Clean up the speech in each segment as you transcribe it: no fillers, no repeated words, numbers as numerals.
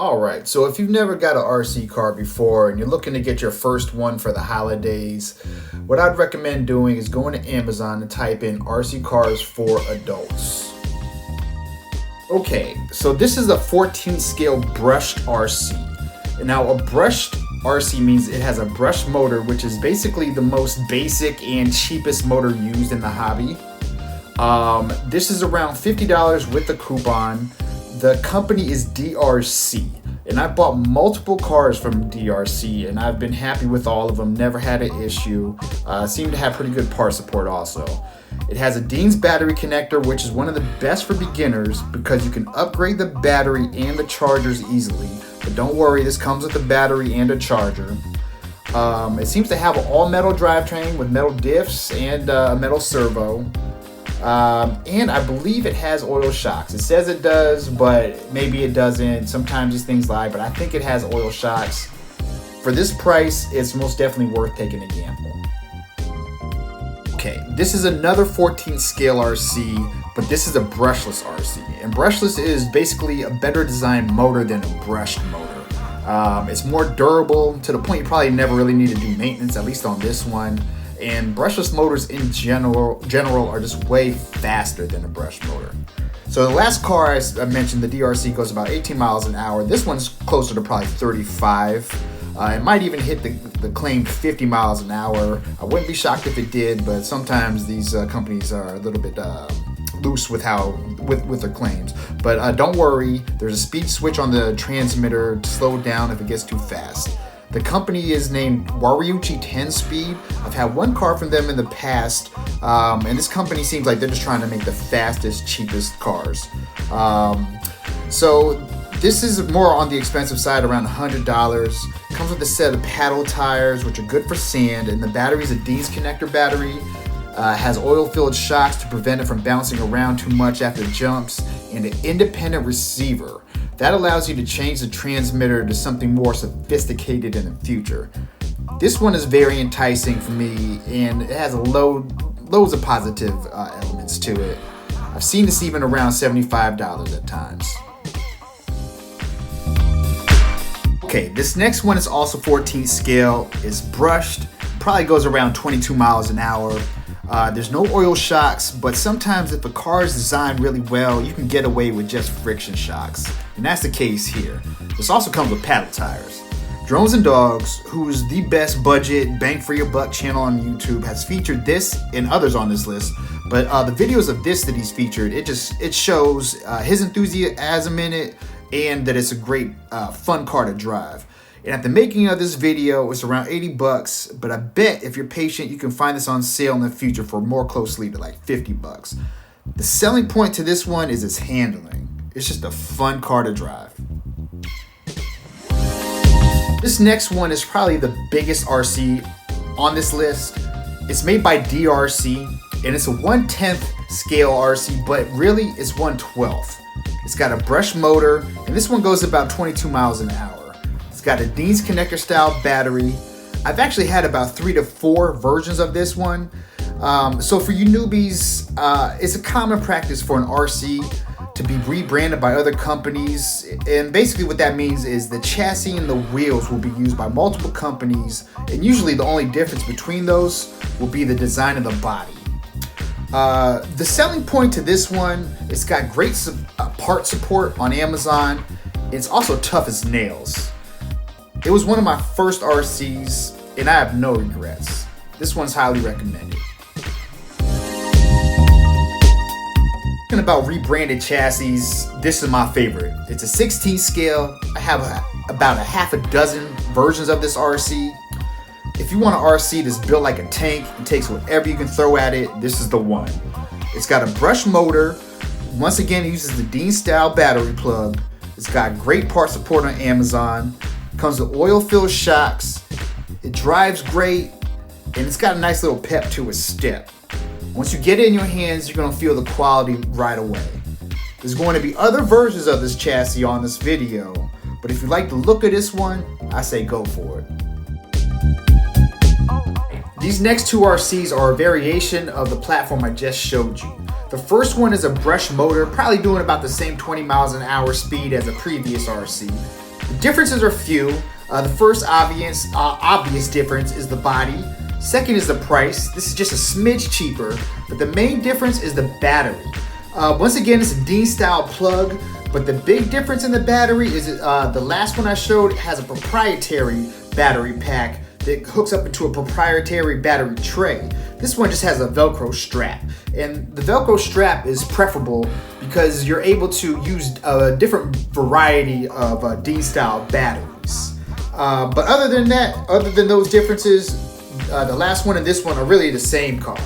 Alright, so if you've never got an RC car before and you're looking to get your first one for the holidays, what I'd recommend doing is going to Amazon and type in RC cars for adults. Okay, so this is a 14 scale brushed RC. And now a brushed RC means it has a brushed motor, which is basically the most basic and cheapest motor used in the hobby. This is around $50 with the coupon. The company is DRC, and I bought multiple cars from DRC, and I've been happy with all of them, never had an issue. Seem to have pretty good part support also. It has a Dean's battery connector, which is one of the best for beginners because you can upgrade the battery and the chargers easily. But don't worry, this comes with a battery and a charger. It seems to have an all-metal drivetrain with metal diffs and a metal servo. And I believe it has oil shocks. It says it does, but maybe it doesn't. Sometimes these things lie, but I think it has oil shocks. For this price, it's most definitely worth taking a gamble. Okay, this is another 14 scale RC, but this is a brushless RC. And brushless is basically a better designed motor than a brushed motor. It's more durable to the point you probably never really need to do maintenance, at least on this one. And brushless motors in general are just way faster than a brushed motor. So the last car I mentioned, the DRC, goes about 18 miles an hour. This one's closer to probably 35. It might even hit the claimed 50 miles an hour. I wouldn't be shocked if it did, but sometimes these companies are a little bit loose with their claims. But don't worry, there's a speed switch on the transmitter to slow it down if it gets too fast. The company is named Wariuchi 10 Speed. I've had one car from them in the past, and this company seems like they're just trying to make the fastest, cheapest cars. So this is more on the expensive side, around $100. Comes with a set of paddle tires, which are good for sand, and the battery's a Dean's connector battery. Has oil-filled shocks to prevent it from bouncing around too much after jumps, and an independent receiver. That allows you to change the transmitter to something more sophisticated in the future. This one is very enticing for me, and it has loads of positive elements to it. I've seen this even around $75 at times. Okay, this next one is also 14 scale. It's brushed, probably goes around 22 miles an hour. There's no oil shocks, but sometimes if a car is designed really well, you can get away with just friction shocks. And that's the case here. This also comes with paddle tires. Drones and Dogs, who's the best budget, bang for your buck channel on YouTube, has featured this and others on this list. But the videos of this that he's featured, it shows his enthusiasm in it and that it's a great fun car to drive. And at the making of this video, it's around 80 bucks, but I bet if you're patient, you can find this on sale in the future for more closely to like 50 bucks. The selling point to this one is its handling. It's just a fun car to drive. This next one is probably the biggest RC on this list. It's made by DRC, and it's a 1/10 scale RC, but really it's 1/12. It's got a brush motor, and this one goes about 22 miles an hour. It's got a Dean's connector style battery. I've actually had about 3 to 4 versions of this one. So for you newbies, it's a common practice for an RC to be rebranded by other companies. And basically what that means is the chassis and the wheels will be used by multiple companies. And usually the only difference between those will be the design of the body. The selling point to this one, it's got great part support on Amazon. It's also tough as nails. It was one of my first RCs, and I have no regrets. This one's highly recommended. Talking about rebranded chassis, this is my favorite. It's a 16 scale. I have about a half a dozen versions of this RC. If you want an RC that's built like a tank and takes whatever you can throw at it, this is the one. It's got a brush motor. Once again, it uses the Dean style battery plug. It's got great part support on Amazon. Comes with oil-filled shocks. It drives great, and it's got a nice little pep to its step. Once you get it in your hands, you're gonna feel the quality right away. There's going to be other versions of this chassis on this video, but if you like the look of this one, I say go for it. These next two RCs are a variation of the platform I just showed you. The first one is a brush motor, probably doing about the same 20 miles an hour speed as a previous RC. The differences are few. The first obvious difference is the body. Second is the price. This is just a smidge cheaper, but the main difference is the battery. Once again, it's a Dean style plug, but the big difference in the battery is the last one I showed has a proprietary battery pack that hooks up into a proprietary battery tray. This one just has a Velcro strap, and the Velcro strap is preferable because you're able to use a different variety of Dean style batteries. But other than those differences, the last one and this one are really the same car.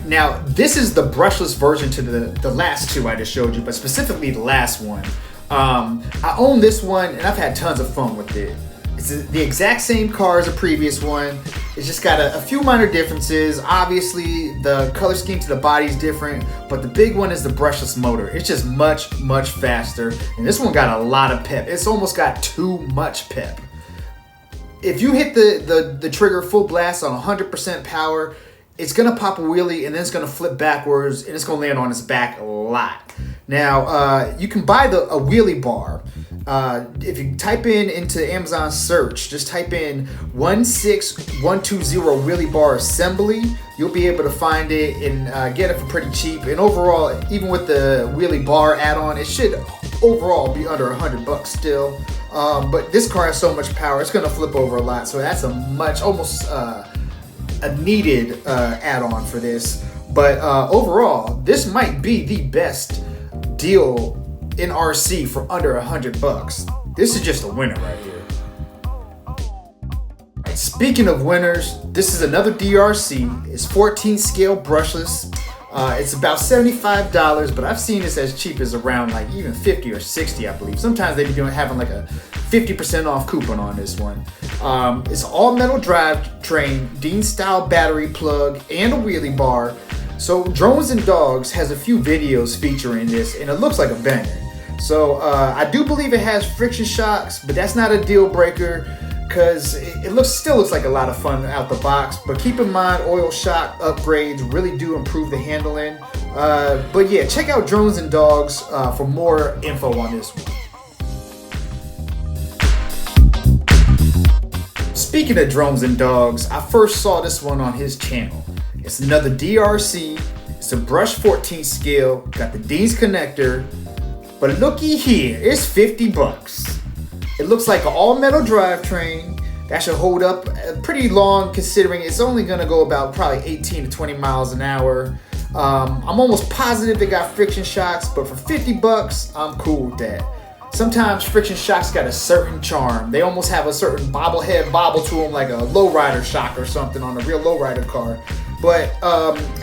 Now, this is the brushless version to the last two I just showed you, but specifically the last one. I own this one and I've had tons of fun with it. It's the exact same car as the previous one. It's just got a few minor differences. Obviously, the color scheme to the body is different, but the big one is the brushless motor. It's just much, much faster. And this one got a lot of pep. It's almost got too much pep. If you hit the trigger full blast on 100% power, it's gonna pop a wheelie and then it's gonna flip backwards and it's gonna land on its back a lot. Now, you can buy a wheelie bar. If you type into Amazon search, just type in 16120 wheelie bar assembly, you'll be able to find it and get it for pretty cheap. And overall, even with the wheelie bar add-on, it should overall be under $100 still. But this car has so much power, it's gonna flip over a lot. So that's almost a needed add-on for this. But overall, this might be the best deal in RC for under $100. This is just a winner right here. Right, speaking of winners, this is another DRC. It's 14 scale brushless. It's about $75, but I've seen this as cheap as around like even 50 or 60, I believe. Sometimes they be having like a 50% off coupon on this one. It's all metal drivetrain, Dean style battery plug, and a wheelie bar. So Drones and Dogs has a few videos featuring this, and it looks like a banger. So I do believe it has friction shocks, but that's not a deal breaker because it still looks like a lot of fun out the box. But keep in mind, oil shock upgrades really do improve the handling. But yeah, check out Drones and Dogs for more info on this one. Speaking of Drones and Dogs, I first saw this one on his channel. It's another DRC. It's a brush 14 scale, got the Dean's connector, but looky here, it's $50. It looks like an all metal drivetrain that should hold up pretty long considering it's only gonna go about probably 18 to 20 miles an hour. I'm almost positive they got friction shocks, but for $50, I'm cool with that. Sometimes friction shocks got a certain charm. They almost have a certain bobblehead bobble to them, like a lowrider shock or something on a real lowrider car. But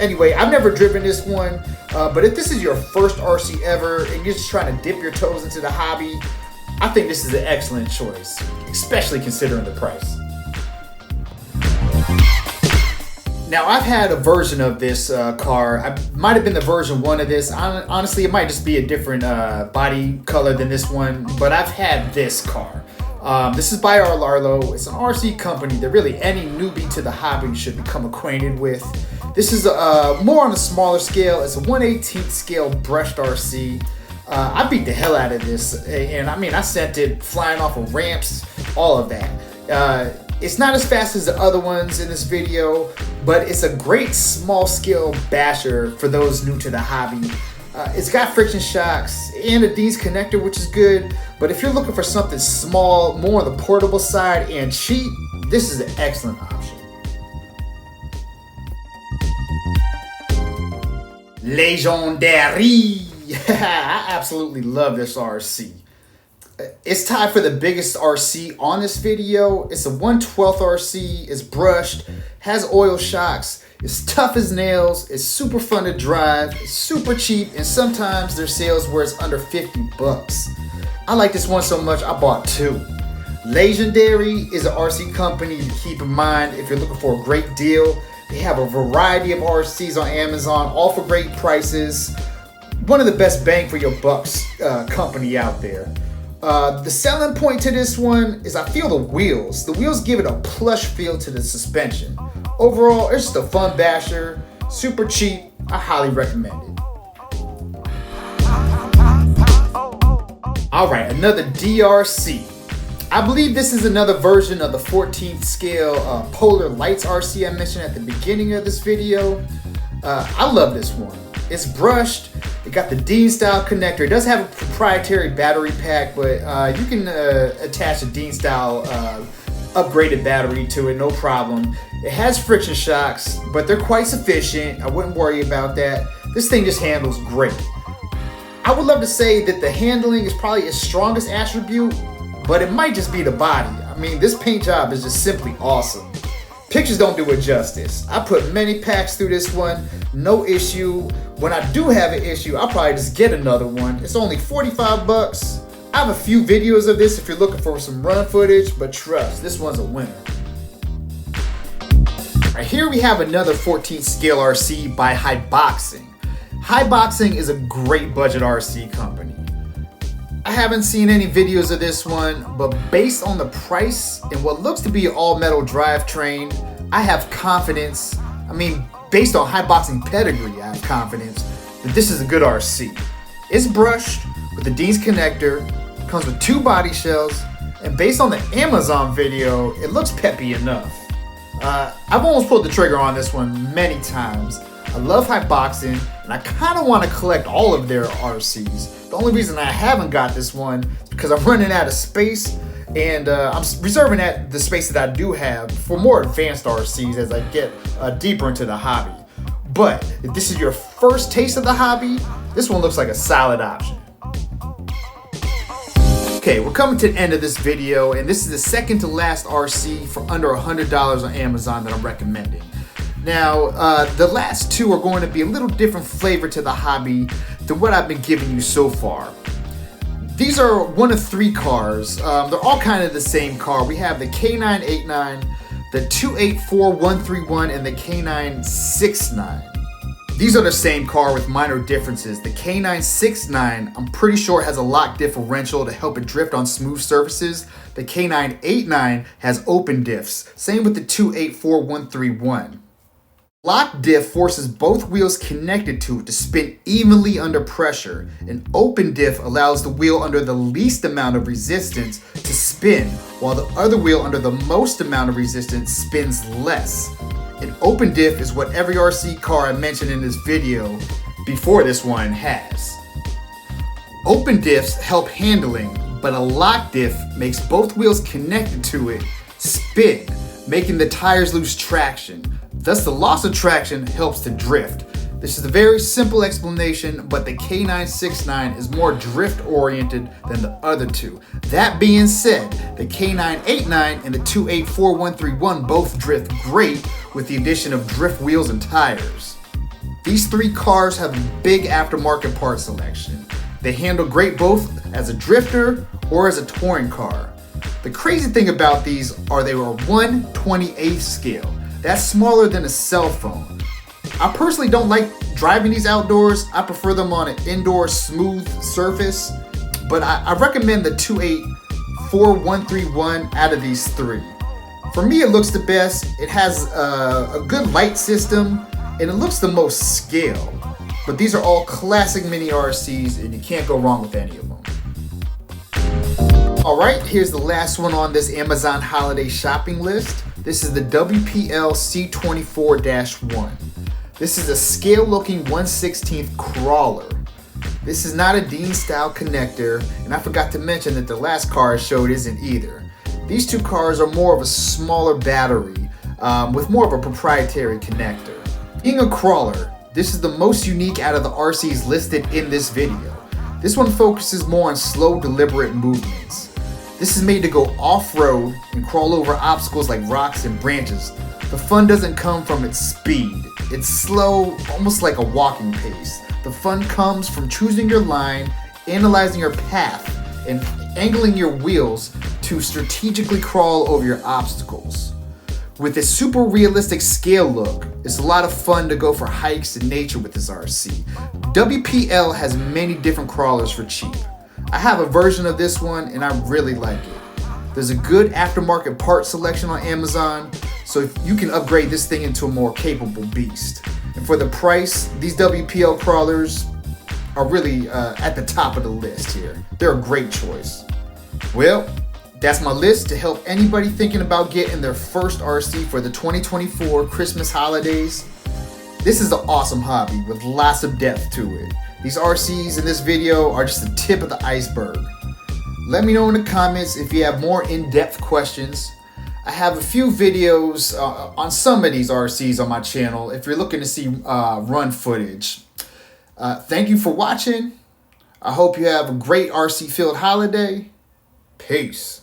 anyway, I've never driven this one, but if this is your first RC ever and you're just trying to dip your toes into the hobby, I think this is an excellent choice, especially considering the price. Now, I've had a version of this car. I might have been the version 1 of this. Honestly, it might just be a different body color than this one, but I've had this car. This is by Arlarlo. It's an RC company that really any newbie to the hobby should become acquainted with. This is more on a smaller scale. It's a 1/18 scale brushed RC. I beat the hell out of this, and I mean, I sent it flying off of ramps, all of that. It's not as fast as the other ones in this video, but it's a great small scale basher for those new to the hobby. It's got friction shocks and a Dean's connector, which is good, but if you're looking for something small, more on the portable side and cheap, this is an excellent option. Legendary! I absolutely love this RC. It's tied for the biggest RC on this video. It's a 1/12 RC, it's brushed, has oil shocks, it's tough as nails, it's super fun to drive, it's super cheap, and sometimes there's sales where it's under $50. I like this one so much, I bought 2. Legendary is an RC company to keep in mind if you're looking for a great deal. They have a variety of RCs on Amazon, all for great prices. One of the best bang for your bucks company out there. The selling point to this one is I feel the wheels. The wheels give it a plush feel to the suspension. Overall, it's just a fun basher, super cheap. I highly recommend it. Alright, another DRC. I believe this is another version of the 14th scale Polar Lights RC I mentioned at the beginning of this video. I love this one. It's brushed, it got the Dean style connector. It does have a proprietary battery pack, but you can attach a Dean style upgraded battery to it, no problem. It has friction shocks, but they're quite sufficient. I wouldn't worry about that. This thing just handles great. I would love to say that the handling is probably its strongest attribute, but it might just be the body. I mean, this paint job is just simply awesome. Pictures don't do it justice. I put many packs through this one, no issue. When I do have an issue, I'll probably just get another one. It's only 45 bucks. I have a few videos of this if you're looking for some run footage, but trust, this one's a winner. Right, here we have another 14th scale RC by Hyboxing. Hyboxing is a great budget RC company. I haven't seen any videos of this one, but based on the price and what looks to be an all-metal drivetrain, I have confidence. I mean, based on Hyboxing pedigree, I have confidence that this is a good RC. It's brushed with the Dean's connector, comes with 2 body shells, and based on the Amazon video, it looks peppy enough. I've almost pulled the trigger on this one many times. I love Hyboxing, and I kind of want to collect all of their RCs. The only reason I haven't got this one is because I'm running out of space, and I'm reserving the space that I do have for more advanced RCs as I get deeper into the hobby. But if this is your first taste of the hobby, this one looks like a solid option. Okay, we're coming to the end of this video, and this is the second to last RC for under $100 on Amazon that I'm recommending. Now, the last 2 are going to be a little different flavor to the hobby than what I've been giving you so far. These are one of 3 cars. They're all kind of the same car. We have the K989, the 284131, and the K969. These are the same car with minor differences. The K969, I'm pretty sure, has a lock differential to help it drift on smooth surfaces. The K989 has open diffs. Same with the 284131. Lock diff forces both wheels connected to it to spin evenly under pressure. An open diff allows the wheel under the least amount of resistance to spin, while the other wheel under the most amount of resistance spins less. An open diff is what every RC car I mentioned in this video before this one has. Open diffs help handling, but a lock diff makes both wheels connected to it spin, making the tires lose traction. Thus, the loss of traction helps to drift. This is a very simple explanation, but the K969 is more drift oriented than the other 2. That being said, the K989 and the 284131 both drift great with the addition of drift wheels and tires. These 3 cars have a big aftermarket part selection. They handle great both as a drifter or as a touring car. The crazy thing about these are they were 1/28 scale. That's smaller than a cell phone. I personally don't like driving these outdoors. I prefer them on an indoor smooth surface, but I recommend the 284131 out of these 3. For me, it looks the best. It has a good light system, and it looks the most scale. But these are all classic mini RCs, and you can't go wrong with any of them. Alright, here's the last one on this Amazon holiday shopping list. This is the WPL C24-1. This is a scale-looking 1/16 crawler. This is not a Dean style connector, and I forgot to mention that the last car I showed isn't either. These 2 cars are more of a smaller battery with more of a proprietary connector. Being a crawler, this is the most unique out of the RCs listed in this video. This one focuses more on slow, deliberate movements. This is made to go off-road and crawl over obstacles like rocks and branches. The fun doesn't come from its speed. It's slow, almost like a walking pace. The fun comes from choosing your line, analyzing your path, and angling your wheels to strategically crawl over your obstacles. With its super realistic scale look, it's a lot of fun to go for hikes in nature with this RC. WPL has many different crawlers for cheap. I have a version of this one and I really like it. There's a good aftermarket part selection on Amazon, so you can upgrade this thing into a more capable beast. And for the price, these WPL crawlers are really at the top of the list here. They're a great choice. Well, that's my list to help anybody thinking about getting their first RC for the 2024 Christmas holidays. This is an awesome hobby with lots of depth to it. These RCs in this video are just the tip of the iceberg. Let me know in the comments if you have more in-depth questions. I have a few videos on some of these RCs on my channel if you're looking to see run footage. Thank you for watching. I hope you have a great RC-filled holiday. Peace.